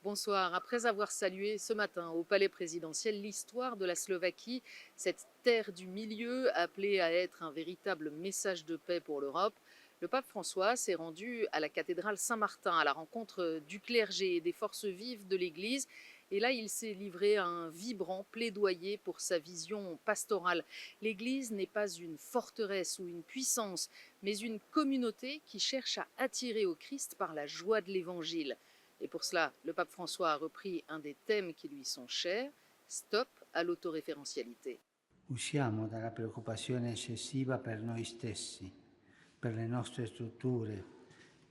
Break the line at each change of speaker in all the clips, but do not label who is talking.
Bonsoir. Après avoir salué ce matin au palais présidentiel l'histoire de la Slovaquie, cette terre du milieu appelée à être un véritable message de paix pour l'Europe, le pape François s'est rendu à la cathédrale Saint-Martin à la rencontre du clergé et des forces vives de l'Église. Et là, il s'est livré à un vibrant plaidoyer pour sa vision pastorale. L'Église n'est pas une forteresse ou une puissance, mais une communauté qui cherche à attirer au Christ par la joie de l'Évangile. Et pour cela, le pape François a repris un des thèmes qui lui sont chers, stop à l'autoréférentialité.
Usciamo dalla preoccupazione eccessiva per noi stessi, per le nostre strutture,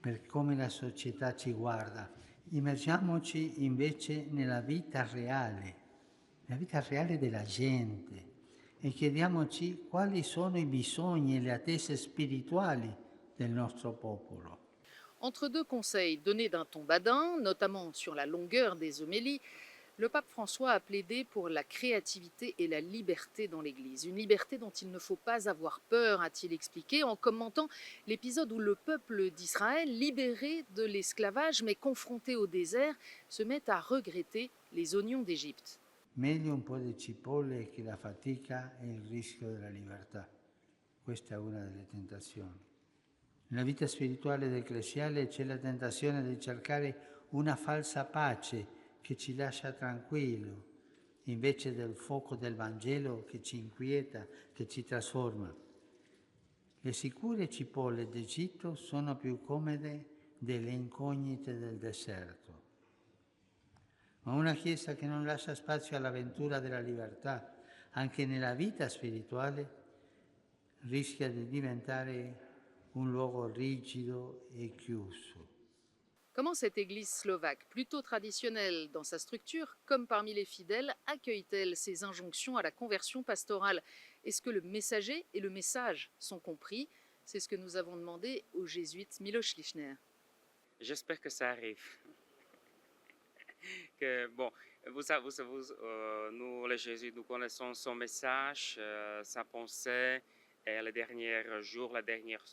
per come la società ci guarda. Immergiamoci invece nella vita reale, la vita reale della gente e chiediamoci quali sono i bisogni e le attese spirituali del nostro popolo.
Entre deux conseils donnés d'un ton badin, notamment sur la longueur des homélies, le pape François a plaidé pour la créativité et la liberté dans l'Église. Une liberté dont il ne faut pas avoir peur, a-t-il expliqué, en commentant l'épisode où le peuple d'Israël, libéré de l'esclavage mais confronté au désert, se met à regretter les oignons d'Égypte.
Meglio un po' di cipolle che la fatica e il rischio della libertà. Questa è una delle tentazioni. Nella vita spirituale ed ecclesiale c'è la tentazione di cercare una falsa pace che ci lascia tranquillo, invece del fuoco del Vangelo che ci inquieta, che ci trasforma. Le sicure cipolle d'Egitto sono più comode delle incognite del deserto. Ma una Chiesa che non lascia spazio all'avventura della libertà, anche nella vita spirituale, rischia di diventare un luogo rigido e chiuso.
Comment cette Église slovaque, plutôt traditionnelle dans sa structure, comme parmi les fidèles, accueille-t-elle ces injonctions à la conversion pastorale? Est-ce que le messager et le message sont compris? C'est ce que nous avons demandé au jésuite Miloš Lichner.
J'espère que ça arrive. Que, bon, nous, les Jésus, nous connaissons son message, sa pensée, et les derniers jours, les dernières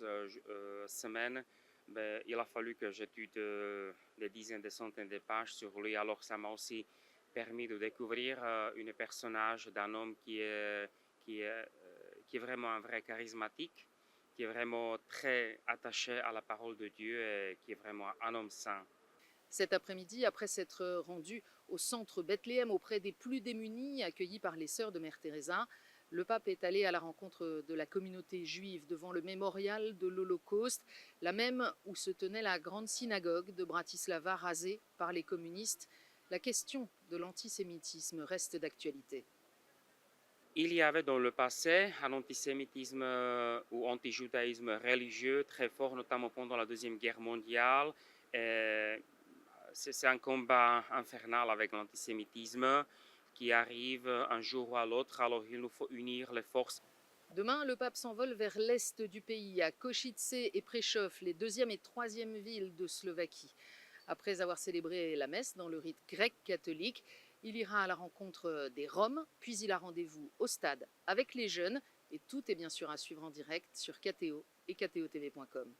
semaines, ben, il a fallu que j'étudie des dizaines, des centaines de pages sur lui. Alors, ça m'a aussi permis de découvrir un personnage d'un homme qui est, qui est vraiment un vrai charismatique, qui est vraiment très attaché à la parole de Dieu et qui est vraiment un homme saint.
Cet après-midi, après s'être rendu au centre Bethléem auprès des plus démunis, accueillis par les sœurs de Mère Teresa, le pape est allé à la rencontre de la communauté juive devant le mémorial de l'Holocauste, la même où se tenait la grande synagogue de Bratislava rasée par les communistes. La question de l'antisémitisme reste d'actualité.
Il y avait dans le passé un antisémitisme ou antijudaïsme religieux très fort, notamment pendant la Deuxième Guerre mondiale. C'est un combat infernal avec l'antisémitisme qui arrive un jour ou à l'autre, alors il nous faut unir les forces.
Demain, le pape s'envole vers l'est du pays, à Košice et Prešov, les deuxième et troisième villes de Slovaquie. Après avoir célébré la messe dans le rite grec catholique, il ira à la rencontre des Roms, puis il a rendez-vous au stade avec les jeunes. Et tout est bien sûr à suivre en direct sur KTO et ktotv.com.